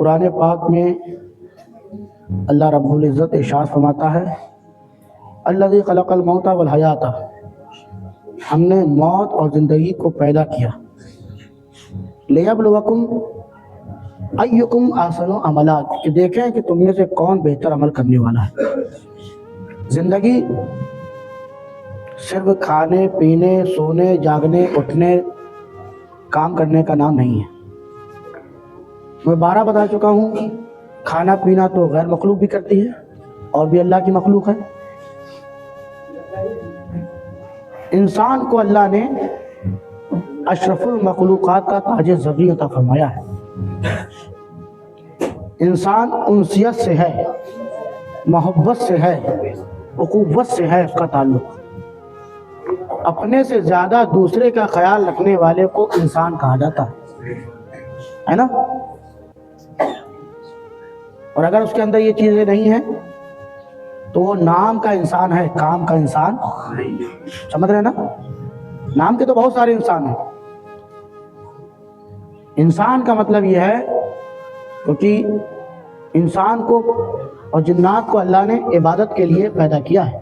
قرآن پاک میں اللہ رب العزت ارشاد فرماتا ہے الذی خلق الموت والحیات، ہم نے موت اور زندگی کو پیدا کیا لیبلوکم ایکم احسن عملا، کہ دیکھیں کہ تم میں سے کون بہتر عمل کرنے والا ہے۔ زندگی صرف کھانے پینے سونے جاگنے اٹھنے کام کرنے کا نام نہیں ہے۔ میں 12 بتا چکا ہوں، کھانا پینا تو غیر مخلوق بھی کرتی ہے اور بھی اللہ کی مخلوق ہے۔ انسان کو اللہ نے اشرف المخلوقات کا تاج زرعی عطا فرمایا ہے۔ انسان انسیت سے ہے، محبت سے ہے، اخوت سے ہے اس کا تعلق۔ اپنے سے زیادہ دوسرے کا خیال رکھنے والے کو انسان کہا جاتا ہے نا؟ اور اگر اس کے اندر یہ چیزیں نہیں ہیں تو وہ نام کا انسان ہے، کام کا انسان سمجھ رہے نا؟ نام کے تو بہت سارے انسان ہیں۔ انسان کا مطلب یہ ہے کیونکہ انسان کو اور جنات کو اللہ نے عبادت کے لیے پیدا کیا ہے۔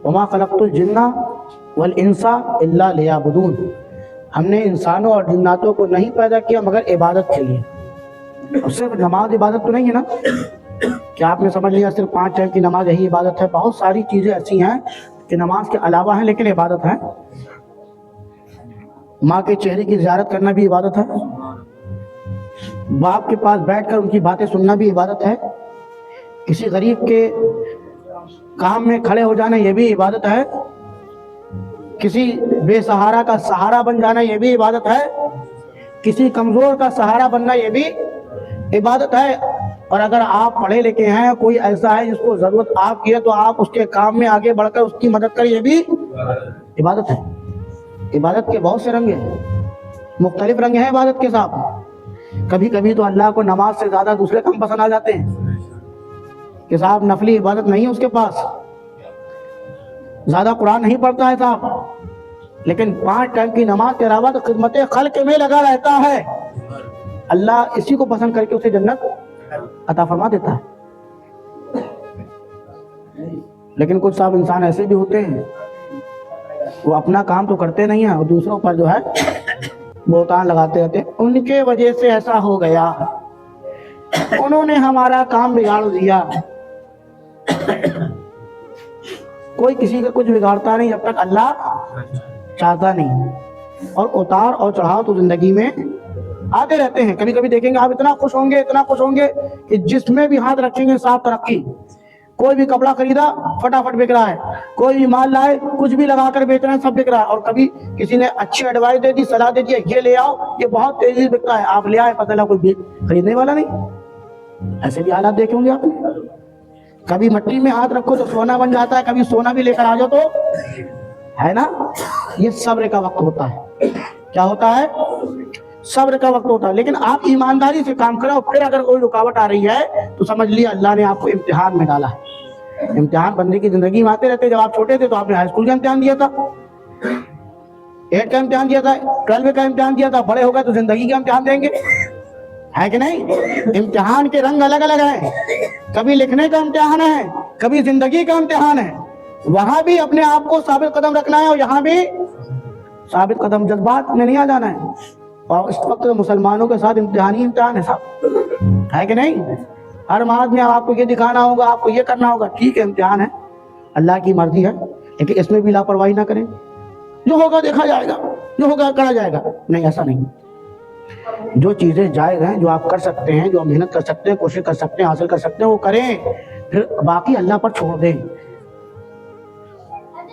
وما خلقت الجن والانس الا لیعبدون، ہم نے انسانوں اور جناتوں کو نہیں پیدا کیا مگر عبادت کے لیے۔ اور صرف نماز عبادت تو نہیں ہے نا کہ آپ نے سمجھ لیا صرف 5 ٹائم کی نماز یہی عبادت ہے۔ بہت ساری چیزیں ایسی ہیں کہ نماز کے علاوہ ہیں لیکن عبادت ہے۔ ماں کے چہرے کی زیارت کرنا بھی عبادت ہے، باپ کے پاس بیٹھ کر ان کی باتیں سننا بھی عبادت ہے، کسی غریب کے کام میں کھڑے ہو جانا یہ بھی عبادت ہے، کسی بے سہارا کا سہارا بن جانا یہ بھی عبادت ہے، کسی کمزور کا سہارا بننا یہ بھی عبادت ہے۔ اور اگر آپ پڑھے لکھے ہیں، کوئی ایسا ہے جس کو ضرورت آپ کی ہے تو آپ اس کے کام میں آگے بڑھ کر اس کی مدد کریں، یہ بھی عبادت ہے۔ عبادت کے بہت سے رنگ ہیں، مختلف رنگ ہیں عبادت کے ساتھ۔ کبھی کبھی تو اللہ کو نماز سے زیادہ دوسرے کام پسند آ جاتے ہیں کہ صاحب نفلی عبادت نہیں ہے اس کے پاس، زیادہ قرآن نہیں پڑھتا ہے صاحب، لیکن 5 ٹائم کی نماز کے علاوہ تو خدمت خلق میں لگا رہتا ہے۔ اللہ اسی کو پسند کر کے اسے جنت عطا فرما دیتا ہے۔ لیکن کچھ صاحب انسان ایسے بھی ہوتے ہیں وہ اپنا کام تو کرتے نہیں ہیں اور دوسروں پر جو ہے بہتان لگاتے رہتے ہیں، ان کے وجہ سے ایسا ہو گیا، انہوں نے ہمارا کام بگاڑ دیا۔ کوئی کسی کا کچھ بگاڑتا نہیں جب تک اللہ چاہتا نہیں، اور اتار اور چڑھاؤ تو زندگی میں آتے رہتے ہیں۔ کبھی کبھی دیکھیں گے آپ اتنا خوش ہوں گے کہ جس میں بھی ہاتھ رکھیں گے صاف ترقی۔ کوئی بھی کپڑا خریدا فٹافٹ بک رہا ہے، کوئی بھی مال لائے کچھ بھی لگا کر بیچ رہے ہیں، سب بک رہا ہے۔ اور کبھی کسی نے اچھی ایڈوائس دے دی، صلاح دے دی یہ لے آؤ، یہ بہت تیزی سے بکتا ہے، آپ لے آئے پتہ لگا کوئی خریدنے والا نہیں۔ ایسے بھی حالات دیکھیں گے آپ نے۔ کبھی مٹی میں ہاتھ رکھو تو سونا بن جاتا ہے، کبھی سونا بھی لے کر آ جاؤ تو ہے نا۔ یہ صبر کا وقت ہوتا ہے۔ کیا ہوتا ہے؟ صبر کا وقت ہوتا ہے۔ لیکن آپ ایمانداری سے کام کرو، پھر اگر کوئی رکاوٹ آ رہی ہے تو سمجھ لیا اللہ نے آپ کو امتحان میں ڈالا ہے۔ امتحان بندے کی زندگی میں آتے رہتے۔ جب آپ چھوٹے تھے تو آپ نے ہائی اسکول کا امتحان دیا تھا، 8 کا امتحان دیا تھا، 12 کا امتحان دیا تھا، بڑے ہو گئے تو زندگی کا امتحان دیں گے، ہے کہ نہیں؟ امتحان کے رنگ الگ الگ ہیں، کبھی لکھنے کا امتحان ہے، کبھی زندگی کا امتحان ہے۔ وہاں بھی اپنے آپ کو ثابت قدم رکھنا ہے اور یہاں بھی ثابت قدم، جذبات میں نہیں آ جانا ہے۔ اور اس وقت مسلمانوں کے ساتھ امتحان ہی امتحان ہے صاحب، ہے کہ نہیں؟ ہر مرض میں آپ کو یہ دکھانا ہوگا، آپ کو یہ کرنا ہوگا، ٹھیک ہے امتحان ہے، اللہ کی مرضی ہے، لیکن اس میں بھی لاپرواہی نہ کریں۔ جو ہوگا دیکھا جائے گا، جو ہوگا کرا جائے گا، نہیں ایسا نہیں۔ جو چیزیں جائز ہیں، جو آپ کر سکتے ہیں، جو محنت کر سکتے ہیں، کوشش کر سکتے ہیں، حاصل کر سکتے ہیں وہ کریں، پھر باقی اللہ پر چھوڑ دیں۔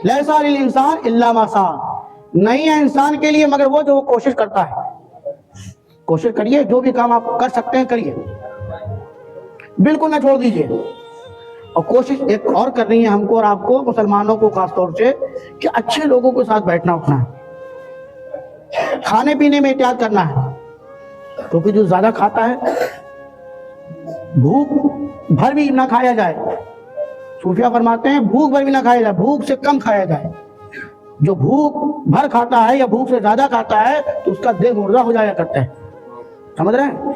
لیسا للانسان الا ما سعی، نہیں ہے انسان کے لیے مگر وہ جو کوشش کرتا ہے۔ کوشش کریے، جو بھی کام آپ کر سکتے ہیں کریے، بالکل نہ چھوڑ دیجیے۔ اور کوشش ایک اور کر رہی ہے ہم کو اور آپ کو، مسلمانوں کو خاص طور سے، کہ اچھے لوگوں کے ساتھ بیٹھنا اٹھنا ہے، کھانے پینے میں احتیاط کرنا ہے، کیونکہ جو زیادہ کھاتا ہے بھوک بھر بھی نہ کھایا جائے۔ صوفیہ فرماتے ہیں بھوک بھر بھی نہ کھایا جائے، بھوک سے کم کھایا جائے۔ جو بھوک بھر کھاتا ہے یا بھوک سے زیادہ کھاتا ہے تو اس کا دل مردہ ہو جایا کرتا ہے، سمجھ رہے ہیں؟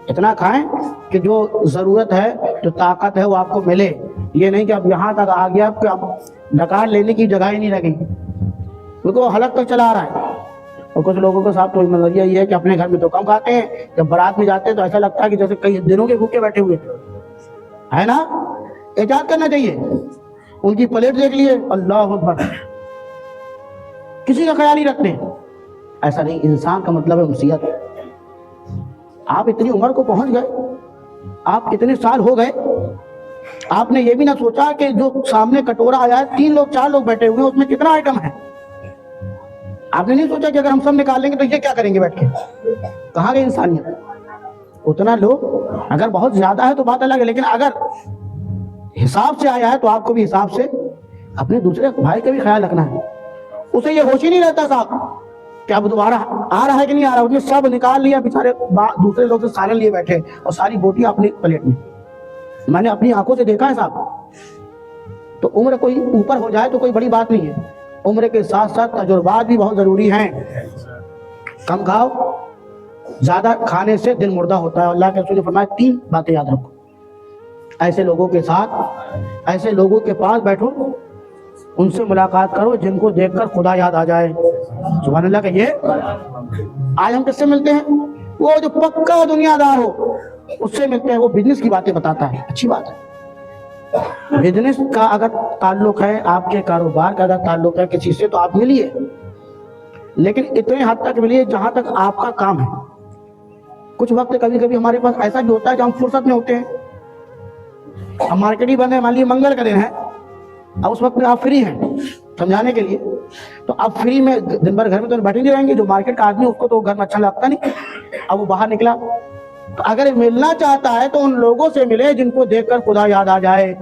اتنا کھائیں کہ جو ضرورت ہے, جو طاقت ہے وہ آپ کو ملے. یہ نہیں کہ اب یہاں تک آ گیا کہ اب ڈکار لینے کی جگہ ہی نہیں رہی, کیونکہ وہ حلق تک چلا رہا ہے. اور کچھ لوگوں کے ساتھ تو نظریہ یہ ہے کہ اپنے گھر میں تو کم کھاتے ہیں, جب بارات میں جاتے ہیں تو ایسا لگتا ہے کہ جیسے کئی دنوں کے بھوکے بیٹھے ہوئے ہے نا. احتیاط کرنا چاہیے. ان کی پلیٹ دیکھ لیے, اللہ اکبر, کسی کا خیال نہیں رکھتے. ایسا نہیں, انسان کا مطلب ہے انسیت. آپ اتنی عمر کو پہنچ گئے, آپ اتنے سال ہو گئے, آپ نے یہ بھی نہ سوچا کہ جو سامنے کٹورا آیا ہے 3 لوگ 4 لوگ بیٹھے ہوئے ہیں, اس میں کتنا آئٹم ہے. آپ نے نہیں سوچا کہ اگر ہم سب نکال لیں گے تو یہ کیا کریں گے بیٹھ کے. کہاں گئی انسانیت. اتنا لو, اگر بہت زیادہ ہے تو بات الگ ہے, لیکن اگر حساب سے آیا ہے تو آپ کو بھی حساب سے اپنے دوسرے بھائی کا بھی خیال رکھنا ہے. اسے یہ ہوش ہی نہیں رہتا صاحب کہ اب دوبارہ آ رہا ہے کہ نہیں آ رہا. اس نے سب نکال لیا, بیچارے دوسرے لوگ سے سالن لیے بیٹھے اور ساری بوٹیاں اپنی پلیٹ میں. میں نے اپنی آنکھوں سے دیکھا ہے صاحب. تو عمر کوئی اوپر ہو جائے تو کوئی بڑی بات نہیں ہے, عمر کے ساتھ ساتھ تجربات بھی بہت ضروری ہیں. کم کھاؤ, زیادہ کھانے سے دل مردہ ہوتا ہے. اللہ کے رسول نے فرمایا 3 باتیں یاد رکھو. ایسے لوگوں کے ساتھ, ایسے لوگوں کے پاس بیٹھو, ان سے ملاقات کرو جن کو دیکھ کر خدا یاد آ جائے. سبحان اللہ کہیے. آج ہم کس سے ملتے ہیں؟ وہ جو پکا دنیا دار ہو اس سے ملتے ہیں. وہ بزنس کی باتیں بتاتا ہے, اچھی بات ہے. بزنس کا اگر تعلق ہے, آپ کے کاروبار کا اگر تعلق ہے کسی سے, تو آپ ملیے, لیکن اتنے حد تک ملیے جہاں تک آپ کا کام ہے. کچھ وقت کبھی کبھی ہمارے پاس ایسا بھی ہوتا ہے کہ ہم فرصت میں ہوتے ہیں, ہم مارکیٹ ہی بند ہے, مان لیجیے منگل کا دن ہے, اب اس وقت میں آپ فری ہیں سمجھانے کے لیے, تو آپ فری میں دن بھر گھر میں تو بیٹھے نہیں رہیں گے. جو مارکیٹ کا آدمی اس کو تو گھر میں اچھا لگتا نہیں, اب وہ باہر نکلا, تو اگر ملنا چاہتا ہے تو ان لوگوں سے ملے جن کو دیکھ کر خدا یاد آ جائے.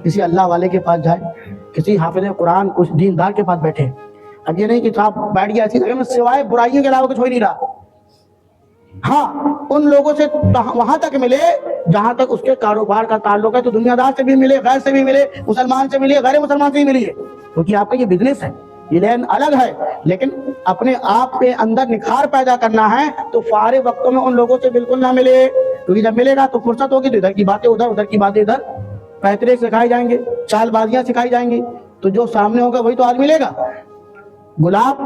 کسی اللہ والے کے پاس جائے, کسی حافظ قرآن, کچھ دیندار کے پاس بیٹھے. اب یہ نہیں کہ صاحب بیٹھ گیا ایسی جگہ میں سوائے برائیوں کے علاوہ کچھ ہو ہی نہیں رہا. ہاں, ان لوگوں سے وہاں تک ملے جہاں تک اس کے کاروبار کا تعلق ہے. تو دنیا دار سے بھی ملے, غیر سے بھی ملے, مسلمان سے ملے, غیر مسلمان سے بھی ملیے, کیونکہ آپ کا یہ بزنس ہے, یہ لین الگ ہے. لیکن اپنے آپ کے اندر نکھار پیدا کرنا ہے تو فارغ وقتوں میں ان لوگوں سے بالکل نہ ملے, کیونکہ جب ملے گا تو فرصت ہوگی تو ادھر کی باتیں ادھر, ادھر کی باتیں ادھر, پیترے سکھائے جائیں گے, چال بازیاں سکھائی جائیں گی. تو جو سامنے ہوگا وہی تو آج ملے گا. گلاب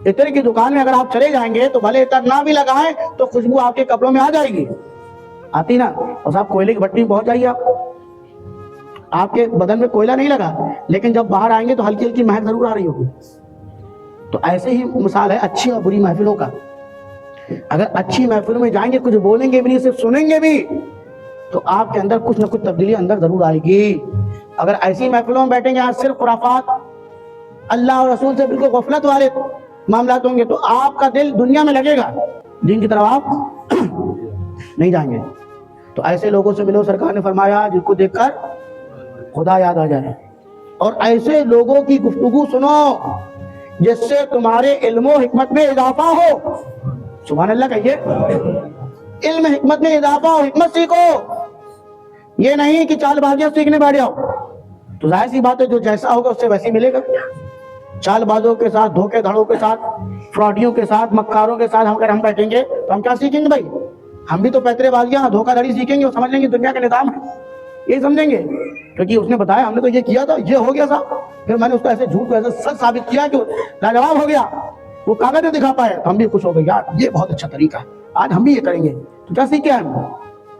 عطر کی دکان میں اگر آپ چلے جائیں گے تو بھلے عطر نہ بھی لگائیں تو خوشبو آپ کے کپڑوں میں آ جائے گی, آتی نا. اور صاحب کوئلے کی بھٹی میں پہنچ جائیے, آپ کے بدن میں کوئلہ نہیں لگا, لیکن جب باہر آئیں گے تو ہلکی ہلکی مہک ضرور آ رہی ہوگی. تو ایسے ہی مثال ہے اچھی اور بری محفلوں کا. اگر اچھی محفلوں میں جائیں گے, کچھ بولیں گے بھی نہیں, صرف سنیں گے بھی, تو آپ کے اندر کچھ نہ کچھ تبدیلی اندر ضرور آئے گی. اگر ایسی محفلوں میں بیٹھیں گے یہاں صرف خرافات, اللہ اور رسول سے بالکل غفلت والے معاملات ہوں گے, تو آپ کا دل دنیا میں لگے گا, دین کی طرف آپ نہیں جائیں گے. تو ایسے لوگوں سے ملو, سرکار نے فرمایا جن کو دیکھ کر خدا یاد آ جائے. اور ایسے لوگوں کی گفتگو سنو جس سے تمہارے علم و حکمت میں اضافہ ہو. سبحان اللہ کہیے. علم حکمت میں اضافہ ہو, حکمت سیکھو. یہ نہیں کہ چال بازیاں سیکھنے بیٹھ جاؤ, تو ظاہر سی بات ہے جو جیسا ہوگا اس سے ویسے ملے گا. چال بازوں کے ساتھ, دھوکے دھڑوں کے ساتھ, فراڈیوں کے ساتھ, مکاروں کے ساتھ اگر ہم بیٹھیں گے تو ہم کیا سیکھیں گے بھائی؟ ہم بھی تو پیترے بازیاں, دھوکہ دھڑی سیکھیں گے اور سمجھ لیں گے دنیا کا نظام ہے, یہ سمجھیں گے. کیونکہ اس نے بتایا ہم نے تو یہ کیا تھا, یہ ہو گیا صاحب, پھر میں نے اس کو ایسے جھوٹ کو ایسے سچ ثابت کیا کہ لاجواب ہو گیا, وہ کاغذ میں دکھا پائے, ہم بھی خوش ہو گئے, یار یہ بہت اچھا طریقہ ہے, آج ہم بھی یہ کریں گے. تو کیا سیکھے ہم؟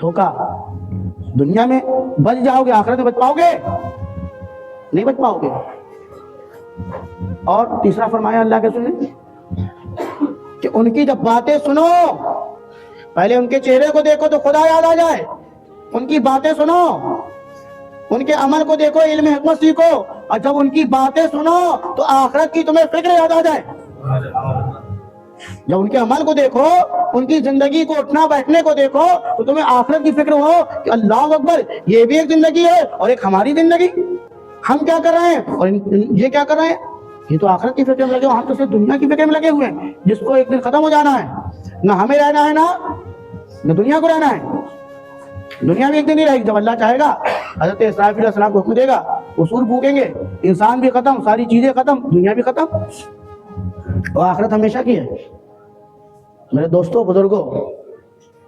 دھوکہ. دنیا میں بچ جاؤ گے, آخرت میں بچ پاؤ گے؟ نہیں بچ پاؤ گے. اور تیسرا فرمایا اللہ کے رسول نے کہ ان کی جب باتیں سنو, پہلے ان کے چہرے کو دیکھو تو خدا یاد آ جائے, ان کی باتیں سنو, ان کے عمل کو دیکھو, علم حکمت سیکھو, اور جب ان کی باتیں سنو تو آخرت کی تمہیں فکر یاد آ جائے. جب ان کے عمل کو دیکھو, ان کی زندگی کو اٹھنا بیٹھنے کو دیکھو تو تمہیں آخرت کی فکر ہو کہ اللہ اکبر, یہ بھی ایک زندگی ہے اور ایک ہماری زندگی, ہم کیا کر رہے ہیں اور یہ کیا کر رہے ہیں. یہ تو آخرت کی فکر میں لگے, ہم تو صرف دنیا کی فکر میں لگے ہوئے ہیں جس کو ایک دن ختم ہو جانا ہے. نہ ہمیں رہنا ہے نہ دنیا کو رہنا ہے. دنیا میں ایک دن نہیں رہے گی, جب اللہ چاہے گا حضرت اسرافیل علیہ السلام کو حکم دے گا, اصول پھونکیں گے, انسان بھی ختم, ساری چیزیں ختم, دنیا بھی ختم, اور آخرت ہمیشہ کی ہے. میرے دوستوں, بزرگوں,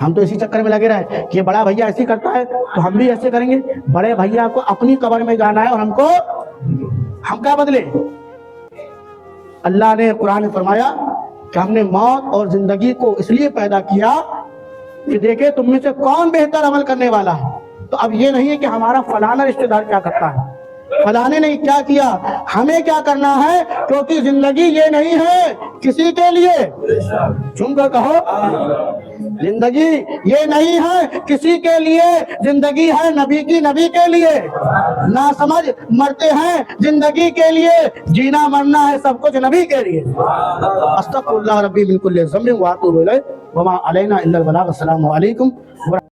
ہم تو اسی چکر میں لگے رہے کہ بڑا بھیا ایسے کرتا ہے تو ہم بھی ایسے کریں گے. بڑے بھیا کو اپنی قبر میں جانا ہے اور ہم کیا بدلے؟ اللہ نے قرآن میں فرمایا کہ ہم نے موت اور زندگی کو اس لیے پیدا کیا کہ دیکھے تم میں سے کون بہتر عمل کرنے والا ہے. تو اب یہ نہیں ہے کہ ہمارا فلانا رشتہ دار کیا کرتا ہے، فلانے نے کیا کیا، ہمیں کیا کرنا ہے، کیونکہ زندگی یہ نہیں ہے کسی کے لیے. سن کر کہو، زندگی یہ نہیں ہے کسی کے لیے، زندگی ہے نبی کی، نبی کے لیے. نہ سمجھ مرتے ہیں زندگی کے لیے، جینا مرنا ہے سب کچھ نبی کے لیے. استغفر اللہ ربی من کل ذنب واتوب الیہ وما علینا الا البلاغ. السلام علیکم.